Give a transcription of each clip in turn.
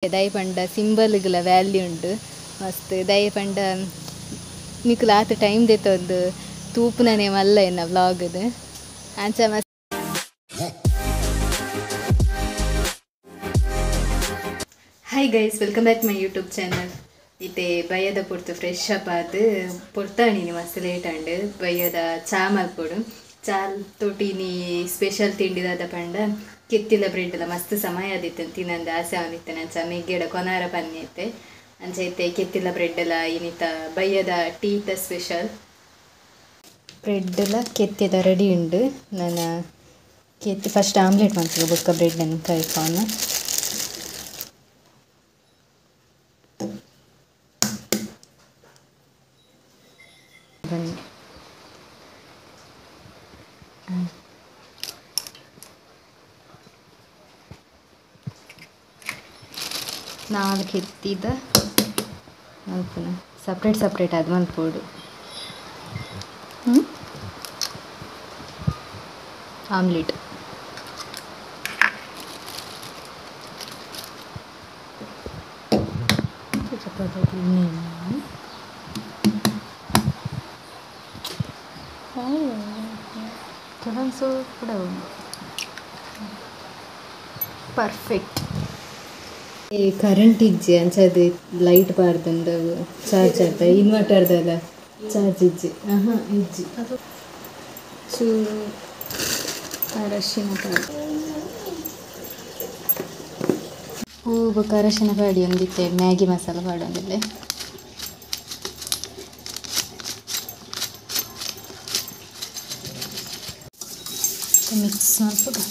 ದಯ ಪಂಡ ಸಿಂಬಲ್ಗಳ ವ್ಯಾಲ್ಯೂ ಉಂಡು ಮಸ್ತ್ ದಯ ಪಂಡ ನಿಕ್ಲು ಆತ ಟೈಮ್ ದೆತ್ತೊಂದು ತೂಪುನನೆ ಮಲ್ಲ ಎನ್ನ ವ್ಲಾಗ್ದು ಅಂಚ ಮಸ್ತ್. Hi guys, welcome back my YouTube channel. ಇತ್ತೆ ಬಯ್ಯದ ಪೊರ್ತು ಫ್ರೆಶ್ ಅಪ್ ಆದು ಪೊರ್ತಾಣಿನಿ ಮಸ್ತ್ ಲೇಟ್ ಅಂಡ್ ಬಯ್ಯದ ಚಾ ಮಲ್ಪೊಡು. ಚಾ ತೊಟ್ಟಿನಿ ಸ್ಪೆಷಲ್ ತಿಂಡಿದಾದ ಪಂಡ ಕೆತ್ತಿಲ ಬ್ರೆಡ್ಲ ಮಸ್ತ್ ಸಮಯ ಆದಿತ್ತು ತಿನ್ನಂದು ಆಸೆ ಆವನಿತ್ತೆ. ಅಂಚ ಮೆಗ್ಗೆಡ ಕೊನಾರ ಪನ್ಯತೆ ಅಂಚ ಐತೆ ಕೆತ್ತಿಲ ಬ್ರೆಡ್ಲ ಇನ್ನಿತ ಬಯ್ಯದ ಟೀತ ಸ್ಪೆಷಲ್ ಬ್ರೆಡ್ಲ ಕೆತ್ತಿದ ರೆಡಿ ಉಂಡು. ನಾನು ಕೆತ್ತಿ ಫಸ್ಟ್ ಆಮ್ಲೆಟ್ ಮಾಡ್ತೀವಿ ಬೊಕ್ಕ ಬ್ರೆಡ್ಡನ್ನು ಕೈಕೊಂಡು ಬನ್ನಿ. ನಾಲ್ಕು ಎತ್ತಿದ ಮಲ್ಪುನ ಸಪ್ರೇಟ್ ಅದು ಮಲ್ಪೋಡು. ಆಮ್ಲೆಟ್ ಕೆಲವೊಂದು ಕೂಡ ಪರ್ಫೆಕ್ಟ್. ಈ ಕರೆಂಟ್ ಇಜ್ಜಿ ಅಂಚದು ಲೈಟ್ ಬಾರ್ದಂದು ಚಾರ್ಜ್ ಆದ ಇನ್ವರ್ಟರ್ದಲ್ಲ ಚಾರ್ಜ್ ಇಜ್ಜಿ ಇಜ್ಜಿ ಚೂರು ಅರಶಿನ ಪುಡಿ ಹೂವು ಅರಶಿನ ಪುಡಿ ಒಂದಿತ್ತೆ ಮ್ಯಾಗಿ ಮಸಾಲ ಪಾಡೊಂದಿಲ್ಲ ಮಿಕ್ಸ್ ಮಾಡ್ಬಿಡು.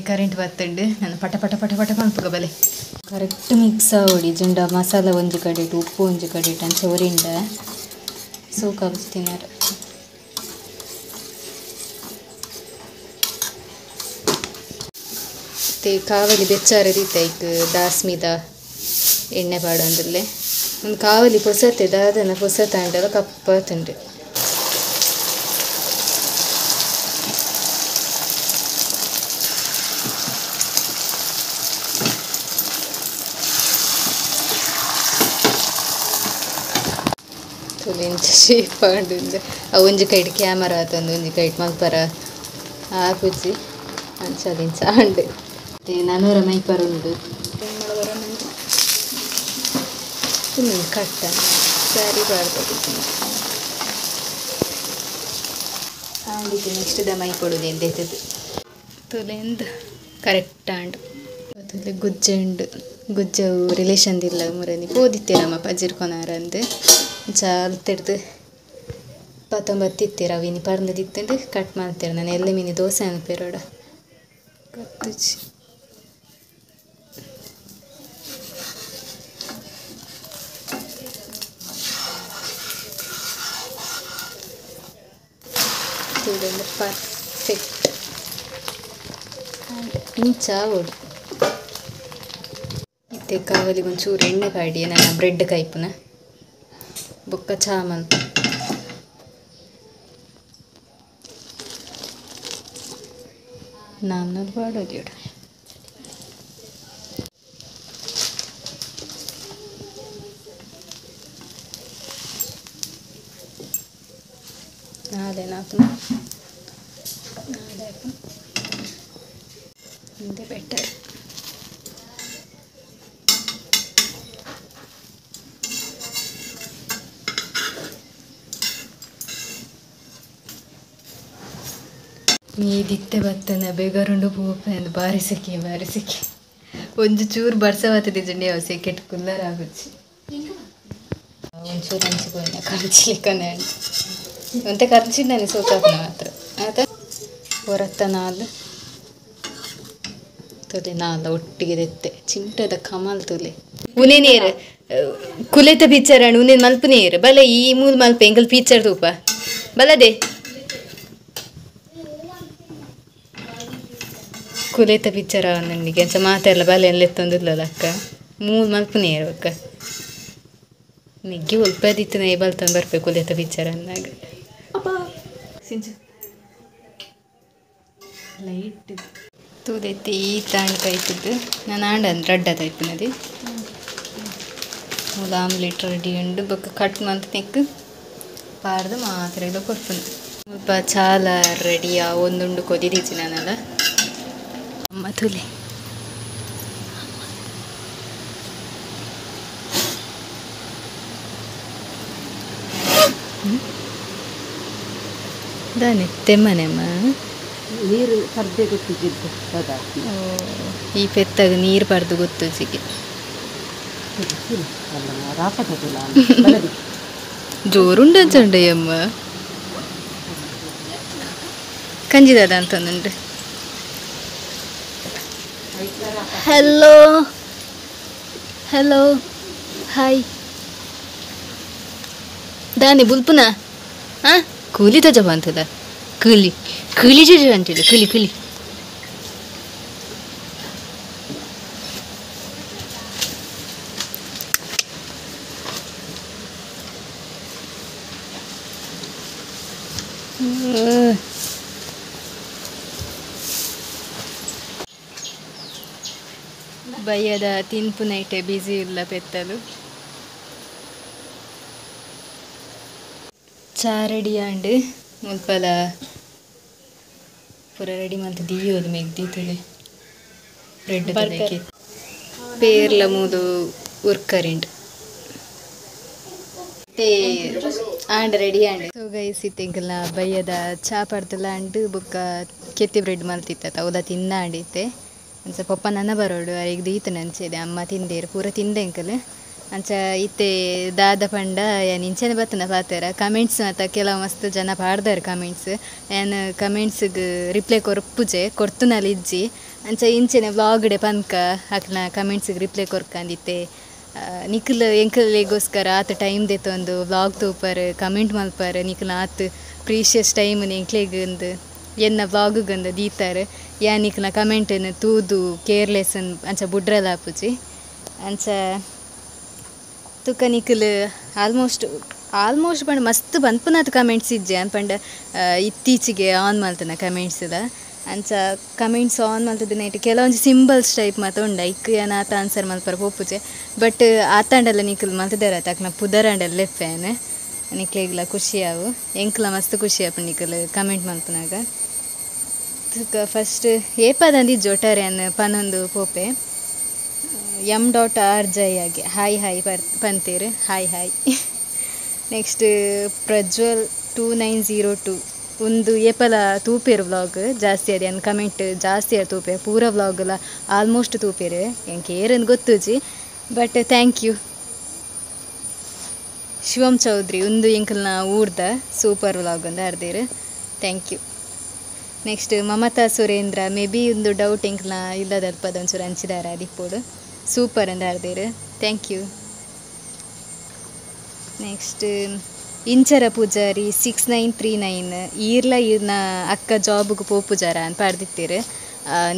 ಕರೆಂಟ್ ಬರ್ತಂಡು ನಾನು ಪಟ ಮಲ್ಪುಗ ಬಲೆ ಕರೆಕ್ಟ್ ಮಿಕ್ಸ್ ಆವಡಿ ಜುಂಡ ಮಸಾಲ ಒಂಜಿ ಕಡೆ ಇಟ್ಟು ಉಪ್ಪು ಒಂಜಿ ಕಡೆ ಇಟ್ಟು ಅಂಚ ಒರಿಂಡ ಸೋಕಾಗಿ ತಿನ್ನರು. ಕಾವಲಿ ಬೆಚ್ಚಾರದಿತ್ತ ಈಗ ದಾಸ್ಮಿದ ಎಣ್ಣೆ ಪಾಡೊಂದಿಲ್ಲೆ ಒಂದು ಕಾವಲಿ ಪೊಸತ್ತೆ ದಾದನ ಪೊಸತ ಅಂಡಲ್ಲ ಕಪ್ಪತ್ತುಂಡು. ಎಂಚ ಶೇಪ್ ಆಂಡು ಒಂಜಿ ಕೈಟ್ ಕ್ಯಾಮರಾ ಆತಂದು ಒಂಜಿ ಕೈಟ್ ಮಲ್ಪರ ಆಪುಜಿ ಅಂಚದಿಂಚ ಆಂಡು ನನೂರ ಮೈಪರ ಉಂಡು ಕಟ್ಟ ಸ್ಯಾರಿ ಬಾರ್ದು ಆಂಡಿಗೆ ನೆಕ್ಸ್ಟ್ ದ ಮೈ ಕೊಡೋದು ಎಂದೆತ್ತದು ತುಲೆಂದು ಕರೆಕ್ಟ್ ಆಂಡು ತುಲೆ ಗುಜ್ಜೆ ಉಂಡು. ಗುಜ್ಜವು ರಿಲೇಷನ್ದಿಲ್ಲ ಮುರನಿ ಓದಿತ್ತೇರಮ್ಮ ಪಜಿರ್ಕೊನಾರ ಅಂದು ಚಾಲ್ತಿಡ್ದು 19 ಇತ್ತೀರ ಅವಿನಿ ಪರ್ನದಿತ್ತಂಡು ಕಟ್ ಮಾಡ್ತೇವೆ. ನಾನು ಎಲ್ಲ ಮೀನಿ ದೋಸೆ ಅನ್ಪೇರೋಡ ಗೊತ್ತುಚ್ಚಿ ಪರ್ಫೆಕ್ಟ್ ಇಂಚಾವೋಡು. ಇತ್ತೆ ಕಾವಲಿಗೆ ಒಂಚೂರು ಎಣ್ಣೆ ಪಾಡಿ ನಾನು ಬ್ರೆಡ್ ಕೈಪುನ ಬೊಕ್ಕ ಚಾ ಮಲ್ಪ ನನ್ನದು ಬಾಡೋದು ನಾಳೆ ಹಿಂದೆ ಬೆಟರ್. ಮೀದಿತ್ತೆ ಬತ್ತನ ಬೇಗರುಂಡು ಪೂಪೆ ಅಂದು ಬಾರಿಸಕ್ಕೆ ಒಂಚು ಚೂರು ಬರ್ಸವತ್ತದೆ ಜಂಡಿ ಅವ ಸೆಕೆಟ್ ಕುಲ್ಲರ್ ಆಗುಚ್ಚಿ ಒಂಚೂರು ಹಂಚಿಕೊಂಡು ಖರ್ಚಿಲಿಕ್ಕನೆ ಒಂತೆ ಖರ್ಚಿದ್ದಾನೆ ಸೋಕಾಪನ ಮಾತ್ರ ಆತ ಹೊರತ್ತ ತೊಲೆ ಒಟ್ಟಿಗೆ ತೆತ್ತೆ ಚಿಂಟದ ಕಮಲ್ ತೊಲೆ ಉನೇ ನೀರು ಕುಲೆತ ಪಿಚ್ಚರ್ ಅಣ್ಣ ಉನೇನು ಮಲ್ಪ ನೀರು ಬಲೆ ಈ ಮೂಲ ಮಲ್ಪ ಎಂಕಲ್ ಪಿಚ್ಚರ್ ತೂಪ ಬಲದೆ ಕುಲೆತ ಪಿಚ್ಚರ್ ಅವ ನನಗೆ ಅಂಚ ಮಾತೆಲ್ಲ ಬಲೆ ಎಲ್ಲ ಎತ್ತೊಂದಿಲ್ಲಲ್ಲ ಅಕ್ಕ ಮೂಲ ಮಲ್ಪ ನೀರು ಅಕ್ಕ ನೆಗ್ಗಿ ಒಲ್ಪದಿತ್ತು ನೈ ಬಲ್ತಂದು ಬರಬೇಕು ಕುಲೆತ ಪಿಚ್ಚರ್ ಅಂದಾಗ ಅಪ್ಪ ಸಿಂಚು ಲೈಟ್ ತೂದೈತಿ ಈ ತಾಂಡ್ ಕೈತಿದ್ದು ನಾನು ಆಂಡನ್ ರಡ್ಡದ ಇಪ್ಪನది ಮೂಲ ಆಮ್ಲೆಟ್ ರೆಡಿ ಉಂಡು ಬೊಕ್ಕ ಕಟ್ ಮಂತ್ ನೆಕ್ ಪಾರ್ದು ಮಾತ್ರ ಇದು ಕೊಡ್ಪುನು ಸ್ವಲ್ಪ ಚಾಲ ರೆಡಿಯಾ ಒಂದುಂಡು ಕೊದಿದೀಚಿ ನಾನಲ್ಲ ಅಮ್ಮ ತುಲಿ ದಾನೆ ತೆಮ್ಮನೆಮ್ಮ ನೀರು ಪರ್ದೆ ಗೊತ್ತಿದ್ದು ಪದಾರ್ಥ ಈ ಪೆತ್ತಾಗ ನೀರು ಪರ್ದು ಗೊತ್ತು ಸಿಗಿ ಜೋರುಂಡಂಚಂಡೆಯಮ್ಮ ಕಂಜಿದಾದ ಅಂತಂದುಂಡು ಹಲೋ ಹಲೋ ಹಾಯ್ ದಾನಿ ಬುಲ್ಪುನ ಹಾಂ ಕೂಲಿ ತಜಬ ಅಂತದ ಕೂಲಿ ಕೂಲಿ ಜಜ ಅಂತಿಲ್ಲ ಕೂಲಿ ಕೂಲಿ ಬಯ್ಯದ ತಿನ್ಪು ನೈಟೆ ಬ್ಯುಸಿ ಇಲ್ಲ ಪೆತ್ತಲು ಚಾ ರೆಡಿ ಆಂಡ್ ಮುಲ್ಪಲ ಪೂರ ರೆಡಿ ಮಂತ್ ದಿಯೋದು ಮೆಗ್ದಿತ್ತಲೆ ಬ್ರೆಡ್ ತಲೆಗೆ ಪೇರ್ಲ ಮೂದು ಉರ್ಕರಿಂಡ್ ತೇ ಆಂಡ್ ರೆಡಿ ಆಂಡ್ ಸೊ ಗೈಸ್ ಇತ್ತೆಂಕಲ್ನ ಬಯ್ಯದ ಚಾ ಪಡ್ತಲ ಅಂಡ್ ಬೊಕ್ಕ ಕೆತ್ತಿ ಬ್ರೆಡ್ ಮಲ್ತಿತ್ತ ಅವದ ತಿಂದ ಆಂಡಿತ್ತೆ ಅಂಚ ಪಪ್ಪ ನನ್ನ ಬರೋಡು ಈಗ ದೀತ ನಂಚೆದೆ ಅಮ್ಮ ತಿಂದೇರು ಪೂರ ತಿಂದೆಂಕಲ್ ಅಂಚ ಇತ್ತೆ ದಾದ ಪಂಡ ಏನು ಇಂಚನೆ ಬತ್ತನ ಪಾತೆರ ಕಮೆಂಟ್ಸ್ ಮಾತ ಕೆಲವು ಮಸ್ತ್ ಜನ ಪಾಡ್ದಾರೆ ಕಮೆಂಟ್ಸ್ ಏನು ಕಮೆಂಟ್ಸ್ಗೆ ರಿಪ್ಲೈ ಕೊರ್ಪುಜೆ ಕೊರ್ತುನಲ್ಲಿ ಇಜ್ಜಿ ಅಂಚ ಇಂಚನೆ ವ್ಲಾಗ್ಡೆ ಪನ್ಕ ಹಾಕ್ನ ಕಮೆಂಟ್ಸ್ಗೆ ರಿಪ್ಲೈ ಕೊರ್ಕಂದಿತ್ತೆ ನಿಖಲ್ ಎಂಕಲೆಗೋಸ್ಕರ ಆತ ಟೈಮ್ ದೆತ್ತೊಂದು ವ್ಲಾಗ್ ತೂಪರ್ ಕಮೆಂಟ್ ಮಲ್ಪರ್ ನಿಖಲ್ ಆತ ಪ್ರೀಷಿಯಸ್ ಟೈಮ್ ಎಂಕ್ಲೆಗಂದು ಎನ್ನ ವ್ಲಾಗುಗಂದು ದೀತಾರೆ ಯಾ ನಿಖಲ್ನ ಕಮೆಂಟನ್ನು ತೂದು ಕೇರ್ಲೆಸ್ಸನ್ ಅಂಚ ಬುಡ್ರಲ್ಲ ಆಪುಜಿ ಅಂಚ ತುಕ ನಿಖಲ್ ಆಲ್ಮೋಸ್ಟ್ ಪಂಡ ಮಸ್ತ್ ಬಂದ್ಪುನಾತ್ ಕಮೆಂಟ್ಸ್ ಇಜ್ಜೆ ಅನ್ಪಂಡ ಇತ್ತೀಚೆಗೆ ಆನ್ ಮಲ್ತನ ಕಮೆಂಟ್ಸ್ದ ಅಂಚ ಕಮೆಂಟ್ಸ್ ಆನ್ ಮಲ್ತದ ನೈಟ್ ಕೆಲವೊಂದು ಸಿಂಬಲ್ಸ್ ಟೈಪ್ ಮಾತ ಉಂಡ ಇಕ್ ಏನ ಆತ ಆನ್ಸರ್ ಮಲ್ಪರ ಪೋಪುಜೆ ಬಟ್ ಆತಾಂಡಲ್ಲ ನಿಖಲ್ ಮಲ್ತದಾರ ತಕ್ನ ಪುದರಾಂಡಲ್ಲ ಲೆಪ್ಪೇನೆ ನಿಕ್ಲೆಗ್ಲ ಖುಷಿ ಆವು ಎಂಕ್ಲ ಮಸ್ತ್ ಖುಷಿ ಆಪು ನಿಖಲ್ ಕಮೆಂಟ್ ಮಲ್ಪನಾಗ ತುಕ ಫಸ್ಟ್ ಏಪದಂದಿ ಜೊಟಾರೆ ಅನ್ನ ಪನೊಂದು ಪೋಪೆ m.rj ಆಗಿ ಹಾಯ್ ಹಾಯ್ ಪಂತೀರು ಹಾಯ್ ಹಾಯ್ ನೆಕ್ಸ್ಟ್ ಪ್ರಜ್ವಲ್ 2902 ಒಂದು ಏಪಲ ತೂಪೇರು ವ್ಲಾಗ್ ಜಾಸ್ತಿ ಅದೇ ಅನ್ ಕಮೆಂಟ್ ಜಾಸ್ತಿ ಅದು ತೂಪೆ ಪೂರ ವ್ಲಾಗಲ್ಲ ಆಲ್ಮೋಸ್ಟ್ ತೂಪೇರು ಎಂಗೆ ಏರನ್ನು ಗೊತ್ತುಜಿ but thank you Shivam Chaudhary ಒಂದು ಎಂಕಲ್ನ ಊರ್ದ ಸೂಪರ್ ವ್ಲಾಗ್ ಒಂದು ಅರ್ದೇರು thank you next Mamata Surendra maybe ಒಂದು ಡೌಟ್ ಎಂಕ್ಲ ಇಲ್ಲದಲ್ಪದ ಒಂಚೂರು ಹಂಚಿದಾರ ದಿಪ್ಪೋಡು ಸೂಪರ್ ಅಂತ ಅರ್ದೇರು thank you next Inchara Poojari 6939 ಈರ್ಲ ಇರ್ನ ಅಕ್ಕ ಜಾಬ್ಗೆ ಪೋಪುಜಾರ ಅಂತ ಪಾಡ್ದಿತ್ತೇರು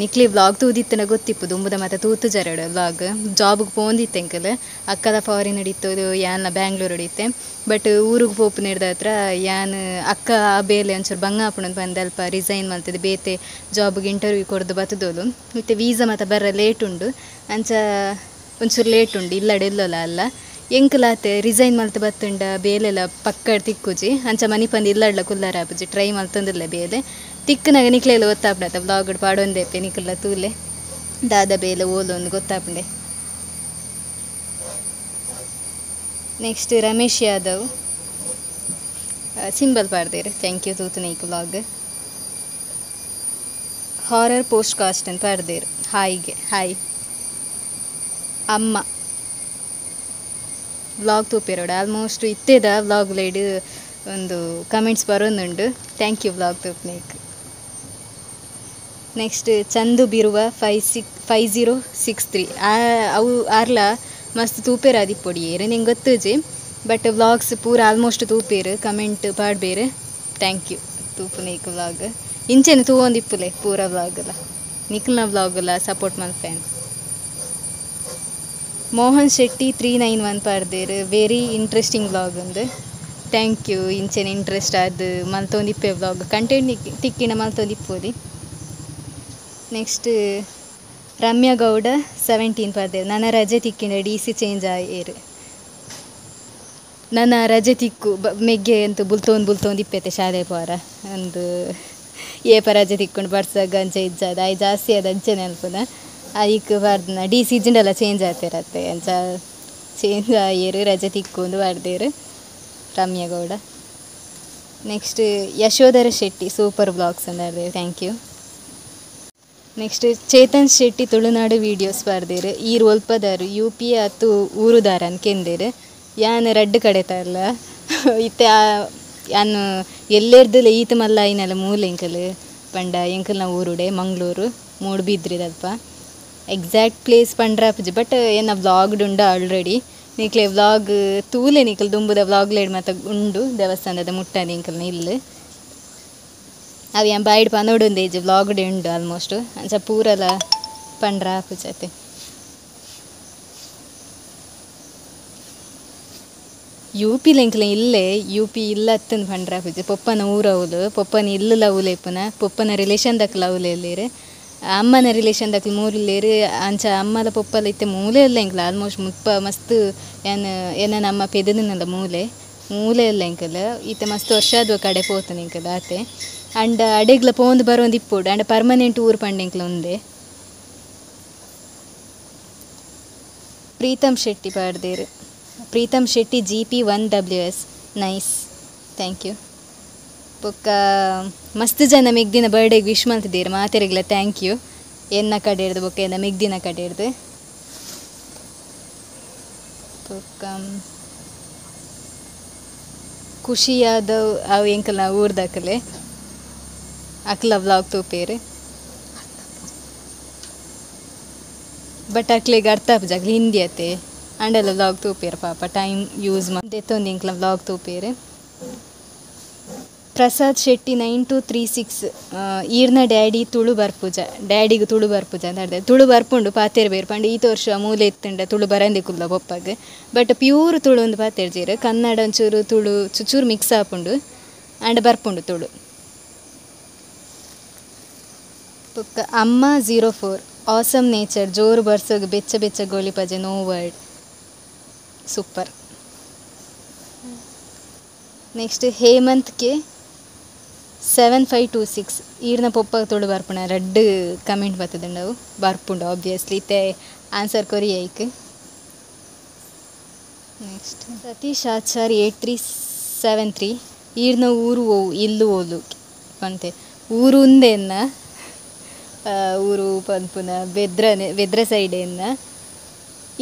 ನಿಕ್ಲಿ ವ್ಲಾಗ್ ತೂದಿತ್ತನ ಗೊತ್ತಿಪ್ಪುದು ಉಂಬುದ ಮತ್ತು ತೂತು ಜರಡು ವ್ಲಾಗ್ ಜಾಬ್ಗೆ ಪೋಂದಿತ್ತೆ ಎಂಕಲ್ ಅಕ್ಕದ ಫಾರಿನ್ ಹಿಡಿತೋದು ಯಾನ ಬ್ಯಾಂಗ್ಳೂರು ಹಿಡಿತೆ ಬಟ್ ಊರಿಗೆ ಪೋಪು ನಡೆದ ಹತ್ರ ಯಾನ್ ಅಕ್ಕ ಆ ಬೇಲೆ ಒಂಚೂರು ಬಂಗಾಪುಣಂದು ಬಂದು ಅಲ್ಪ ರಿಸೈನ್ ಮಾಡ್ತಿದ್ದೆ ಬೇತೆ ಜಾಬ್ಗೆ ಇಂಟರ್ವ್ಯೂ ಕೊಡ್ದು ಬತ್ತದೋಲು ಮತ್ತು ವೀಸಾ ಮತ್ತು ಬರ ಲೇಟ್ ಉಂಡು ಅಂಚ ಒಂಚೂರು ಲೇಟ್ ಉಂಡು ಇಲ್ಲಡೆಲ್ಲೋಲ್ಲ ಅಲ್ಲ ಎಂಕಲಾತೆ ರಿಸೈನ್ ಮಲ್ತು ಬತ್ತುಂಡ ಬೇಲೆಲ್ಲ ಪಕ್ಕಡ್ ತಿಕ್ಕುಜಿ ಅಂಚ ಮನಿ ಪಂದು ಇಲ್ಲಡ್ಲ ಕುಲ್ಲಾರ ಆಪುಜಿ ಟ್ರೈ ಮಲ್ತೊಂದಿಲ್ಲ ಬೇಲೆ ತಿಕ್ಕನಾಗ ನಿಕ್ಲೆಲ್ಲ ಗೊತ್ತಾಪುಂಡ ವ್ಲಾಗ್ ಪಾಡೊಂದೇಪೆ ನಿಕ್ಲ ತೂಲೆ ದಾದ ಬೇಲೆ ಓಲೊಂದು ಗೊತ್ತಾಪುಂಡೆ ನೆಕ್ಸ್ಟ್ ರಮೇಶ್ ಯಾದವ್ ಸಿಂಬಲ್ ಪಾಡ್ದೇರು ಥ್ಯಾಂಕ್ ಯು ತೂತು ನೈಕ್ ವ್ಲಾಗ್ ಹಾರರ್ ಪೋಸ್ಟ್ ಕಾಸ್ಟ್ ಅಂತ ಪಾಡ್ದೇರು ಹಾಯ್ಗೆ ಹಾಯ್ ಅಮ್ಮ ವ್ಲಾಗ್ ತೂಪೇರೋಡು ಆಲ್ಮೋಸ್ಟ್ ಇತ್ತೇದ ವ್ಲಾಗ್ ಲೈಡ್ ಒಂದು ಕಮೆಂಟ್ಸ್ ಬರೋದುಂಡು ಥ್ಯಾಂಕ್ ಯು ವ್ಲಾಗ್ ತೂಪ್ನೇಕ್ ನೆಕ್ಸ್ಟ್ ಚಂದು ಬಿರುವ 5063 ಅವು ಆರ್ಲ ಮಸ್ತ್ ತೂಪೇರು ಆದಿಪ್ಪೊಡಿ ಏರು ನಿಂಗೆ ಗೊತ್ತುಜಿ ಬಟ್ ವ್ಲಾಗ್ಸ್ ಪೂರ ಆಲ್ಮೋಸ್ಟ್ ತೂಪೇರು ಕಮೆಂಟ್ ಪಾಡ್ಬೇರು ಥ್ಯಾಂಕ್ ಯು ತೂಪುನೇಕ್ ವ್ಲಾಗ್ ಇಂಚೆನೆ ತೂವೊಂದಿಪ್ಪುಲೆ ಪೂರ ವ್ಲಾಗಲ್ಲ ನಿಖಲ್ನ ವ್ಲಾಗಲ್ಲ ಸಪೋರ್ಟ್ ಮಲ್ಪೇನ್ ಮೋಹನ್ ಶೆಟ್ಟಿ 391 ಪಾಡ್ದೇರು ವೆರಿ ಇಂಟ್ರೆಸ್ಟಿಂಗ್ ವ್ಲಾಗ್ ಒಂದು ಥ್ಯಾಂಕ್ ಯು ಇಂಚೆನ ಇಂಟ್ರೆಸ್ಟ್ ಅದು ಮಲ್ತೊಂದಿಪ್ಪೆ ವ್ಲಾಗ್ ಕಂಟೆಂಟ್ ತಿಕ್ಕಿನ ಮಲ್ತೊಂದಿಪ್ಪೋದಿ. ನೆಕ್ಸ್ಟ್ ರಮ್ಯಾ ಗೌಡ 17 ಪರ್ದೇವು ನನ್ನ ರಜೆ ತಿಕ್ಕಿನ DC ಚೇಂಜ್ ಆಯೇರು ನನ್ನ ರಜೆ ತಿಕ್ಕು ಮೆಗ್ಗೆ ಅಂತೂ ಬುಲ್ತೊಂದು ಇಪ್ಪತ್ತೆ ಶಾಲೆ ಪೋರ ಒಂದು ಏಪ ರಜೆ ತಿಕ್ಕೊಂಡು ಬರ್ಸಾಗ ಅಂಚ ಇಜ್ಜದ ಆಯ್ ಜಾಸ್ತಿ ಅದು ಅಂಚೆನೆ ಅನ್ಪುನ ಅದಕ್ಕೆ ಬರ್ದನ DC ಜಿಂಡೆಲ್ಲ ಚೇಂಜ್ ಆಗ್ತಿರತ್ತೆ ಅಂಚ ಚೇಂಜ್ ಆಯೇರು ರಜೆ ತಿಕ್ಕೊಂಡು ಬರ್ದೇರು Ramya Gowda. Next Yashodhara Shetty super blogs ಅಂದ್ರೆ thank you. Next Chethan Shetty Tulunadu videos ಬರ್ದೇರು ಈರು ಒಲ್ಪದಾರು UP ಅತ್ತು ಊರುದಾರ ಅನ್ಕೆಂದೇರು ಯಾನ್ ರಡ್ಡು ಕಡೆತಾರಲ್ಲ ಇತ್ತೆ ಯಾನು ಎಲ್ಲೆರ್ದಲ್ಲ ಈತ ಮಲ್ಲ ಐನಲ್ಲ ಮೂಲೆ ಎಂಕಲ್ ಪಂಡ ಎಂಕಲ್ನ ಊರುಡೆ ಮಂಗಳೂರು ಮೂಡುಬಿದ್ರಿದಲ್ಪ ಎಕ್ಸಾಕ್ಟ್ ಪ್ಲೇಸ್ ಪಂಡ್ರಾಪುಜಿ ಬಟ್ ಏನ ವ್ಲಾಗ್ಡ್ ಉಂಡ ಆಲ್ರೆಡಿ ನಿಕ್ಲೆ ವ್ಲಾಗ್ ತೂಲೆ ನಿಕಲ್ ದುಂಬುದ ವ್ಲಾಗ್ ಲೇಡ್ ಮತ್ತು ಉಂಡು ದೇವಸ್ಥಾನದ ಮುಟ್ಟಾನೆ ಎಂಕಲ್ನ ಇಲ್ಲಿ ಅವು ಏನು ಬಾಯ್ಡ್ ಪನೋಡೊಂದು ಏಜ್ ವ್ಲಾಗ್ಡ್ ಉಂಡು ಆಲ್ಮೋಸ್ಟ್ ಅಂಚ ಪೂರಲ ಪಂಡ್ರಾಪುಜತೆ. UP ಲೆಂಕ್ಲ ಇಲ್ಲೇ UP ಇಲ್ಲ ಅತ್ತಂದು ಪಂಡ್ರಾಪುಜಿ ಪೊಪ್ಪನ ಊರವಲು ಪೊಪ್ಪನ ಇಲ್ಲು ಲವ್ಲೇಪುನ ಪೊಪ್ಪನ ರಿಲೇಷನ್ ದಕ್ ಲವ್ಲೇರು ಅಮ್ಮನ ರಿಲೇಷನ್ ದಕ್ ಮೂರ್ಲೇರು ಅಂಚ ಅಮ್ಮಲ ಪೊಪ್ಪಲ ಇತ್ತೆ ಮೂಲೆ ಇಲ್ಲ ಎಂಕ್ಲ ಆಲ್ಮೋಸ್ಟ್ ಮುಪ್ಪ ಮಸ್ತ್ ಏನ ನಮ್ಮ ಪೆದನಲ್ಲ ಮೂಲೆ ಇಲ್ಲ ಎಂಕಲ್ ಇತ್ತೆ ಮಸ್ತ್ ವರ್ಷ ಅದು ಕಡೆ ಪೋತನ ಎಂಕಲ್ ಆತೆ ಅಂಡ್ ಅಡೆಗ್ಲ ಪೋಂದು ಬರೋಂದು ಇಪ್ಪುಡು ಅಂಡ್ ಪರ್ಮನೆಂಟ್ ಊರು ಪಂಡೆಂಕ್ಲ ಒಂದೇ. ಪ್ರೀತಮ್ ಶೆಟ್ಟಿ ಪಾಡ್ದೇರು Preetham Shetty GP 1WS nice thank you. ಬೊಕ್ಕ ಮಸ್ತ್ ಜನ ಮೆಗ್ದಿನ ಬರ್ಡೇಗೆ ವಿಶ್ ಮಾಡ್ತಿದ್ದೀರಿ ಮಾತೆರೆಗ್ಲ ಥ್ಯಾಂಕ್ ಯು ಎನ್ನ ಕಡೆ ಹಿಡ್ದು ಬೊಕ್ಕ ಎನ್ನ ಮೆಗ್ದಿನ ಕಡೆ ಹಿಡ್ದು. ಬೊಕ್ಕ ಖುಷಿಯಾದವ್ ಅವು ಎಂಕಲ್ನ ಊರ್ದಕ್ಕಲೆ ಅಕ್ಲ ವ್ಲಾಗ್ ತೋಪೇರು ಬಟ್ ಅಕ್ಲೆಗೆ ಅರ್ಥ ಆಪುಜಾಗ್ಲಿ ಹಿಂದಿ ಅತ್ತೆ ಅಂಡೆಲ್ಲ ವ್ಲಾಗ್ ತೋಪೇರು ಪಾಪ ಟೈಮ್ ಯೂಸ್ ಮಾಡಿ ಎಂಕ್ಲ ವ್ಲಾಗ್ ತೋಪೇರು. ಪ್ರಸಾದ್ ಶೆಟ್ಟಿ 9236 ಈರ್ನ ಡ್ಯಾಡಿ ತುಳು ಬರ್ಪುಜ ಡ್ಯಾಡಿಗೆ ತುಳು ಬರ್ಪುಜ ಅಂತ ಹೇಳಿದೆ ತುಳು ಬರ್ಪುಂಡು ಪಾತೇರು ಬೇರು ಪಂಡು ಈತ ವರ್ಷ ಮೂಲೆ ಎತ್ತಂಡ ತುಳು ಬರಂದಿ ಕುಲ್ಲ ಪೊಪ್ಪಗೆ ಬಟ್ ಪ್ಯೂರ್ ತುಳು ಒಂದು ಪಾತೇರು ಜೀರು ಕನ್ನಡ ಒಂಚೂರು ತುಳು ಚೂರು ಮಿಕ್ಸ್ ಆಪುಂಡು ಆ್ಯಂಡ್ ಬರ್ಪುಂಡು ತುಳು. ಬೊಕ್ಕ ಅಮ್ಮ 04 ಆಸಮ್ ನೇಚರ್ ಜೋರು ಬರ್ಸೋಗೆ ಬೆಚ್ಚ ಗೋಳಿ ಪಜೆ no word super. Next Hemanth K 7526 ಈರ್ನ ಪೊಪ್ಪ ತುಳು ಬರ್ಪುಣ ರಡ್ಡು ಕಮೆಂಟ್ ಬರ್ತದೆ ನಾವು ಬರ್ಪುಂಡು ಆಬ್ವಿಯಸ್ಲಿ ಇತ್ತೆ ಆನ್ಸರ್ ಕೊರಿಯೈಕ್. ನೆಕ್ಸ್ಟ್ ಸತೀಶ್ ಆಚಾರ್ 8373 ಈರ್ನ ಊರು ಓವು ಇಲ್ಲು ಓಲು ಪಂತೆ ಊರು ಉಂದೆನ್ನ ಊರು ಪನ್ಪುನ ಬೆದ್ರ ಸೈಡೆನ್ನ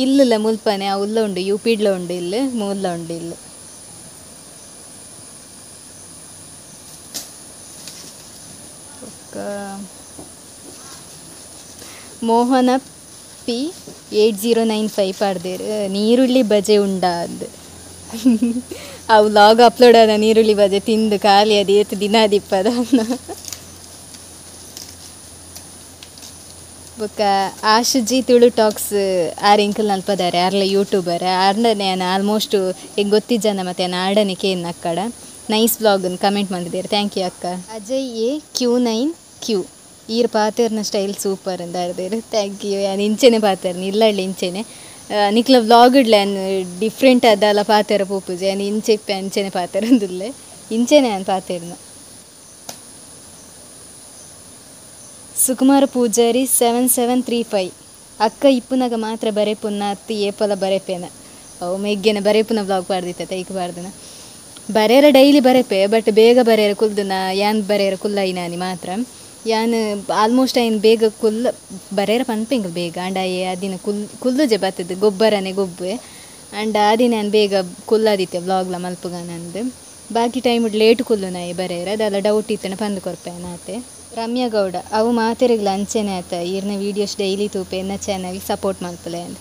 ಇಲ್ಲಲ್ಲ ಮುಲ್ಪನೆ ಆ ಉಲ್ಲ ಉಂಡು UPಡ್ಲ ಉಂಡು ಇಲ್ಲಿ ಮೂಲ ಉಂಡು ಇಲ್ಲಿ. ಮೋಹನ P 8095 ಪಾಡ್ದೇರು ನೀರುಳ್ಳಿ ಬಜೆ ಉಂಡ ಅಂದು ಆ ವ್ಲಾಗ್ ಅಪ್ಲೋಡ್ ಆದ ನೀರುಳ್ಳಿ ಬಜೆ ತಿಂದು ಖಾಲಿ ಅದು ಏತು ದಿನ ದಿಪ್ಪದ. ಬೊಕ್ಕ ಆಶುಜಿ ತುಳು ಟಾಕ್ಸ್ ಆರು ಎಂಕಲ್ ನಲ್ಪದಾರೆ ಆರ್ಲ ಯೂಟ್ಯೂಬರ್ ಆರ್ನೇ ನಾನು ಆಲ್ಮೋಸ್ಟ್ ಈಗ ಗೊತ್ತಿಜ್ಜನ ಮತ್ತು ನಾನು ಆಡನೆ ಕೇನ್ ಅಕ್ಕಡ ನೈಸ್ ವ್ಲಾಗನ್ನು ಕಮೆಂಟ್ ಮಾಡಿದ್ದೀರಿ ಥ್ಯಾಂಕ್ ಯು ಅಕ್ಕ. ಅಜಯ್ A Q9Q ಈರು ಪಾತೇರ್ನ ಸ್ಟೈಲ್ ಸೂಪರ್ ಅಂತ ಹೇಳ್ದೇರು ಥ್ಯಾಂಕ್ ಯು ನಾನು ಇಂಚೆನೆ ಪಾತೇರ್ನಿ ಇಲ್ಲಳ್ಳಿ ಇಂಚೆನೆ ನಿಕ್ಲ ವ್ಲಾಗ್ ಇಡ್ಲೇನು ಡಿಫ್ರೆಂಟ್ ಅದಲ್ಲ ಪಾತೇರ ಪೋಪುಜೆ ನಾನು ಇಂಚೆಪ್ಪೆ ಅಂಚೆನೆ ಪಾತೇರಂದಿಲ್ಲೆ ಇಂಚೆನೆ ನಾನು ಪಾತೇರ್ನ. ಸುಕುಮಾರ ಪೂಜಾರಿ 7735 ಅಕ್ಕ ಇಪ್ಪುನಾಗ ಮಾತ್ರ ಬರೆಪುನ್ನ ಅತ್ತಿ ಏಪಲ ಬರೆಪೇನ ಅವು ಮೆಗ್ಗೆನ ಬರೆಪುನ ವ್ಲಾಗ್ ಪಾಡ್ದಿತ್ತ ತೈಕ್ ಪಾಡ್ದನ ಬರೆಯರ ಡೈಲಿ ಬರೆಪೆ ಬಟ್ ಬೇಗ ಬರೆಯರ ಕುಲ್ದನ ಯಾನ್ ಬರೆಯರ ಕುಲ್ಲ ನಾನಿ ಮಾತ್ರ ಯಾನ್ ಆಲ್ಮೋಸ್ಟ್ ಐನ್ ಬೇಗ ಕುಲ್ಲ ಬರೆಯರ ಪನ್ಪೆಂಗ ಬೇಗ ಆಂಡ ಅದಿನ ಕುಲ್ಲುಜೆ ಬರ್ತದೆ ಗೊಬ್ಬರನೇ ಗೊಬ್ಬೆ ಆ್ಯಂಡ್ ಅದಿನ ನಾನು ಬೇಗ ಕುಲ್ಲಾದಿತ್ತೆ ವ್ಲಾಗ್ಲ ಮಲ್ಪುಗಾನಂದು ಬಾಕಿ ಟೈಮ್ ಲೇಟ್ ಕುಲ್ಲು ನಾಯಿ ಬರೆಯರ ಅದೆಲ್ಲ ಡೌಟ್ ಇತ್ತನ ಪಂದು ಕೊರ್ಪೆ ನಾತೆ. ರಮ್ಯಾ ಗೌಡ ಅವು ಮಾತೆರೆಗ್ಲ ಅಂಚೆನೆ ಆತ ಈರ್ನ ವೀಡಿಯೋಸ್ ಡೈಲಿ ತೂಪೆ ಎನ್ನ ಚಾನಲ್ಗೆ ಸಪೋರ್ಟ್ ಮಲ್ಪಲೆ ಅಂದ್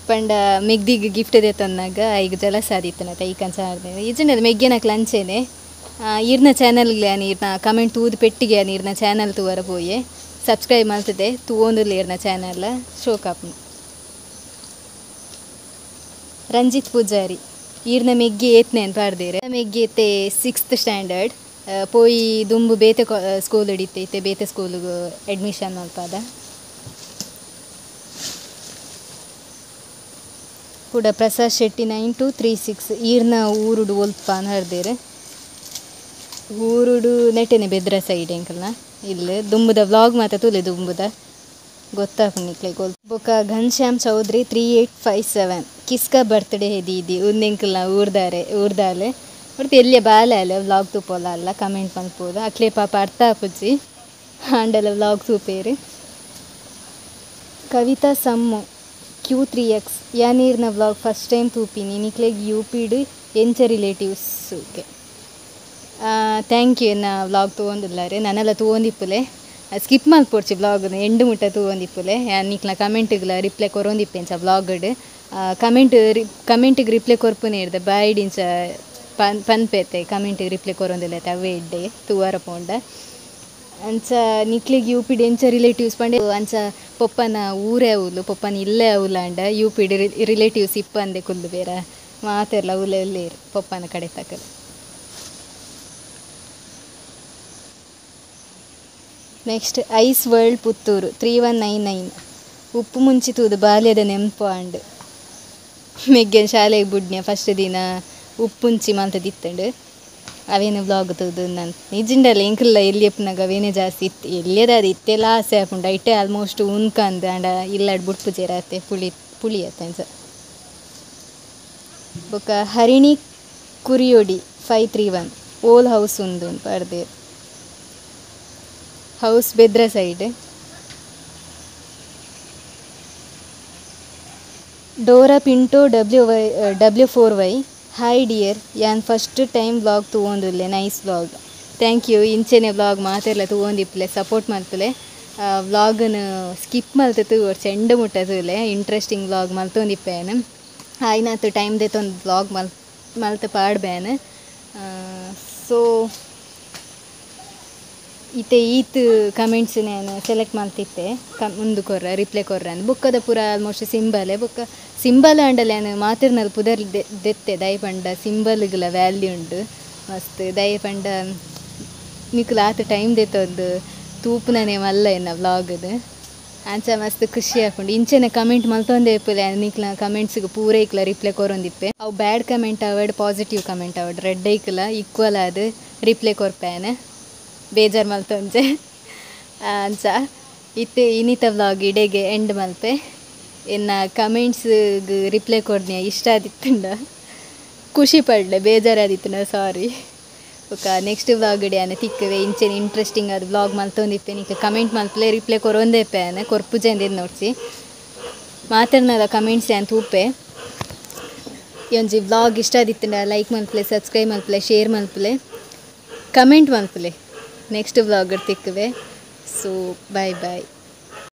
ಪಂಡ ಮೆಗ್ದಿಗೆ ಗಿಫ್ಟ್ ಇದೆ ತಂದಾಗ ಈಗ ಜಲಸ ಆದಿತ್ತನತ ಈ ಕಂಚ ಆಡ್ದೆ ಈಜನದು ಮೆಗ್ಗೆನಕ್ಲ ಅಂಚೆನೆ ಈರ್ನ ಚಾನಲ್ಗೆ ನೀರ್ನ ಕಮೆಂಟ್ ತೂದು ಪೆಟ್ಟಿಗೆ ನೀರ್ನ ಚಾನಲ್ ತೂವರ ಪೋಯೆ ಸಬ್ಸ್ಕ್ರೈಬ್ ಮಾಡ್ತದೆ ತೂವೊಂದು ಈರ್ನ ಚಾನಲ್ ಶೋಕಾಪ್ನು. ರಂಜಿತ್ ಪೂಜಾರಿ ಈರ್ನ ಮೆಗ್ಗಿ ಏತ್ನೆ ಅಂತ ಪಾಡ್ದೇರೆ ಮೆಗ್ಗಿ ಏತೆ 6th ಸ್ಟ್ಯಾಂಡರ್ಡ್ ಪೋಯಿ ದುಂಬು ಬೇತೆ ಸ್ಕೂಲ್ ಹಿಡಿತೈತೆ ಬೇತೆ ಸ್ಕೂಲಿಗೆ ಅಡ್ಮಿಷನ್ ಮಲ್ಪಾದ ಕೂಡ ಪ್ರಸಾದ್ ಶೆಟ್ಟಿ 9236 ಈರ್ನ ಊರುಡು ಒಲ್ಪ ಅಂತ ಹೇಳ್ದೇರೆ ಊರುಡು ನೆಟ್ಟೆನೆ ಬೆದ್ರ ಸೈಡ್ ಎಂಕಲ್ನ ಇಲ್ಲಿ ದುಂಬುದ ವ್ಲಾಗ್ ಮಾತ ತುಲೆ ದುಂಬುದ ಗೊತ್ತಾಗ್ನಿಕ್ಲೆ ಬೊಕ್ಕ ಘನ್ಶ್ಯಾಮ್ ಚೌಧರಿ 3857 ಕಿಸ್ಕ ಬರ್ತ್ಡೇ ಹೆದಿ ಉಂದೆಂಕಲ್ನ ಊರ್ದಾಲೆ ಹೊರತು ಎಲ್ಲಿಯ ಬಾಲೆ ಅಲ್ಲ ವ್ಲಾಗ್ ತೂಪೋಲ್ಲ ಅಲ್ಲ ಕಮೆಂಟ್ ಮಲ್ಪೋದು ಅಕ್ಲೆ ಪಾಪ ಅರ್ಥ ಆಪುಜಿ ಹಾಂಡಲ ವ್ಲಾಗ್ ತೂಪೇರಿ ಕವಿತಾ ಸಮ್ಮು Q3X ಯಾನೀರ್ನ ವ್ಲಾಗ್ ಫಸ್ಟ್ ಟೈಮ್ ತೂಪಿನಿ ನಿಕ್ಲೆಗ್ ಯೂಪಿಡ್ ಎಂಚ ರಿಲೇಟಿವ್ಸ್ಗೆ ಥ್ಯಾಂಕ್ ಯು ಎನ್ನ ವ್ಲಾಗ್ ತೊಗೊಂಡಿಲ್ಲಾರೆ ನನ್ನೆಲ್ಲ ತೊಗೊಂಡಿಪ್ಪುಲೆ ಸ್ಕಿಪ್ ಮಲ್ಪೊಡ್ಚಿ ವ್ಲಾಗ್ನ ಎಂಡು ಮುಟ್ಟ ತೊಗೊಂಡಿಪ್ಪುಲೆ ನಿಕ್ಲ ಕಮೆಂಟ್ಗಳ ರಿಪ್ಲೈ ಕೊರೊಂದಿಪ್ಪೆಂಚ ವ್ಲಾಗ್ಡ್ ಕಮೆಂಟಿಗೆ ರಿಪ್ಲೈ ಕೊರ್ಪುನೇ ಇರ್ದೆ ಬಾಯ್ಡಿಂಚ ಪನ್ಪೇತೆ ಕಮೆಂಟಿಗೆ ರಿಪ್ಲೈ ಕೊರೊಂದಿಲ್ಲ ಅವೇ ಇಡ್ಡೆ ತೂವಾರ ಪೋಂಡ ಅಂಚ ನಿಕ್ಲಿಗೆ ಯೂಪಿಡ್ ಎಂಚ ರಿಲೇಟಿವ್ಸ್ ಪಂಡೆ ಅಂಚ ಪೊಪ್ಪನ ಊರೇ ಅವಲು ಪೊಪ್ಪನ ಇಲ್ಲೇ ಅವಲಾಂಡ ಯೂಪಿಡ್ ರಿಲೇಟಿವ್ಸ್ ಇಪ್ಪಂದೆ ಕುಲ್ಲು ಬೇರ ಮಾತೆಲ್ಲ ಉಲ್ಲೇ ಪೊಪ್ಪನ ಕಡೆ ತಕ್ಕ ನೆಕ್ಸ್ಟ್ ಐಸ್ ವರ್ಲ್ಡ್ ಪುತ್ತೂರು 3199 ಉಪ್ಪು ಮುಂಚಿತುದು ಬಾಲ್ಯದ ನೆಂಪು ಅಂಡ್ ಮೆಗ್ಗೆನ್ ಶಾಲೆಗೆ ಬುಡ್ನ್ಯ ಫಸ್ಟ್ ದಿನ ಉಪ್ಪುಂಚಿ ಮಲ್ತದಿತ್ತಂಡು ಅವೇನು ವ್ಲಾಗ್ ತೂದು ನಾನು ನಿಜಿಂಡಲ್ಲ ಎಂಕಲ್ಲ ಎಲ್ಲಿಯಪ್ಪನಾಗ ಅವೇನೇ ಜಾಸ್ತಿ ಇತ್ತು ಎಲ್ಲಿಯದ ಅದು ಇತ್ತೆಲ್ಲ ಆಸೆ ಹಾಕೊಂಡು ಐಟೆ ಆಲ್ಮೋಸ್ಟ್ ಉನ್ಕಂದು ಅಂಡ ಇಲ್ಲಾಡ್ ಬುಡ್ಪು ಜೇರತ್ತೆ ಪುಳಿ ಅತ್ತನ್ಸ ಬೊಕ್ಕ ಹರಿಣಿ ಕುರಿಯೋಡಿ 531 ಓಲ್ ಹೌಸ್ ಉಂದು ಪಡ್ದೆ ಹೌಸ್ ಬೆದ್ರ side Dora Pinto W4Y hi dear ಯಾನ್ ಫಸ್ಟ್ ಟೈಮ್ ವ್ಲಾಗ್ ತೊಗೊಂಡಿಲ್ಲೆ ನೈಸ್ ವ್ಲಾಗ್ ಥ್ಯಾಂಕ್ ಯು ಇಂಚೆನೆ ವ್ಲಾಗ್ ಮಾತೆಲ್ಲ ತೊಗೊಂಡಿಪ್ಪಲೆ ಸಪೋರ್ಟ್ ಮಲ್ಪಲೆ ವ್ಲಾಗನ್ನು ಸ್ಕಿಪ್ ಮಲ್ತತು ಚೆಂಡು ಮುಟ್ಟತುಲೆ ಇಂಟ್ರೆಸ್ಟಿಂಗ್ ವ್ಲಾಗ್ ಮಲ್ತೊಂದಿಪ್ಪೇನು ಆಯ್ನಾತು ಟೈಮ್ ದೇತೊಂದು ವ್ಲಾಗ್ ಮಲ್ತ ಪಾಡ್ಬೇನು ಸೊ ಈತ್ ಕಮೆಂಟ್ಸ್ ನಾನು ಸೆಲೆಕ್ಟ್ ಮಾಡ್ತಿದ್ದೆ ಮುಂದೆ ಕೊರ್ರ ರಿಪ್ಲೈ ಕೊರ್ರ ಅಂದ್ ಬುಕ್ಕದ ಪೂರ ಆಲ್ಮೋಸ್ಟ್ ಸಿಂಬಲೇ ಬುಕ್ಕ ಸಿಂಬಲ್ ಅಂಡಲ್ಲ ನಾನು ಮಾತಿರ್ನಲ್ಲಿ ಪುದರ್ ದೆತ್ತೆ ದಯಪಂಡ ಸಿಂಬಲ್ಗಳ ವ್ಯಾಲ್ಯೂ ಉಂಡು ಮಸ್ತ್ ದಯಪಂಡ ನಿಕ್ಲ ಆತ ಟೈಮ್ ದೆತ್ತೊಂದು ತೂಪುನನೇ ಮಲ್ಲ ಎನ್ನ ವ್ಲಾಗದು ಅಂಚ ಮಸ್ತ್ ಖುಷಿ ಹಾಕೊಂಡು ಇಂಚೆನೆ ಕಮೆಂಟ್ ಮಲ್ತೊಂದೇ ಇಪ್ಪಲೆ ನಿಕ್ಲ ಕಮೆಂಟ್ಸ್ಗೆ ಪೂರ ಇಕ್ಲ ರಿಪ್ಲೈ ಕೊರೊಂದಿಪ್ಪೆ ಅವು ಬ್ಯಾಡ್ ಕಮೆಂಟ್ ಅವಡ್ ಪಾಸಿಟಿವ್ ಕಮೆಂಟ್ ಅವಡ್ ರೆಡ್ ಐಕ್ಲ ಈಕ್ವಲ್ ಆದ ರಿಪ್ಲೈ ಕೊರ್ಪೇನೆ ಬೇಜಾರು ಮಲ್ತೊಂಜೆ ಅಂಚ ಇನ್ನಿತ ವ್ಲಾಗ್ ಇಡೆಗೆ ಎಂಡ್ ಮಲ್ಪೆ ಎನ್ನ ಕಮೆಂಟ್ಸ್ಗೆ ರಿಪ್ಲೈ ಕೊಡ್ನೆ ಇಷ್ಟ ಆದಿತ್ತುಂಡ ಖುಷಿ ಪಡ್ಲೆ ಬೇಜಾರಾದಿತ್ತುಂಡ ಸಾರಿ ಓಕೆ ನೆಕ್ಸ್ಟ್ ವ್ಲಾಗ್ ಇಡ್ಯಾನೆ ತಿಕ್ಕವೆ ಇಂಚೆನೆ ಇಂಟ್ರೆಸ್ಟಿಂಗ್ ಅದು ವ್ಲಾಗ್ ಮಲ್ತೊಂದಿಪ್ಪೆ ನಿಕ್ಕ ಕಮೆಂಟ್ ಮಲ್ಪಲೆ ರಿಪ್ಲೈ ಕೊರೊಂದೇ ಪೇನೆ ಕೊರ್ಪುಜೆಂದೇನು ನೋಡ್ಸಿ ಮಾತಾಡ್ನಲ್ಲ ಕಮೆಂಟ್ಸ್ ಏನು ತೂಪೆ ಒಂಜಿ ವ್ಲಾಗ್ ಇಷ್ಟ ಆದಿತ್ತುಂಡ ಲೈಕ್ ಮಲ್ಪಲೆ ಸಬ್ಸ್ಕ್ರೈಬ್ ಮಲ್ಪಲೆ ಶೇರ್ ಮಲ್ಪಲೆ ಕಮೆಂಟ್ ಮಲ್ಪಲೆ ನೆಕ್ಸ್ಟ್ ವ್ಲಾಗ್ ತಿಕ್ಕವೆ ಸೊ ಬಾಯ್ ಬಾಯ್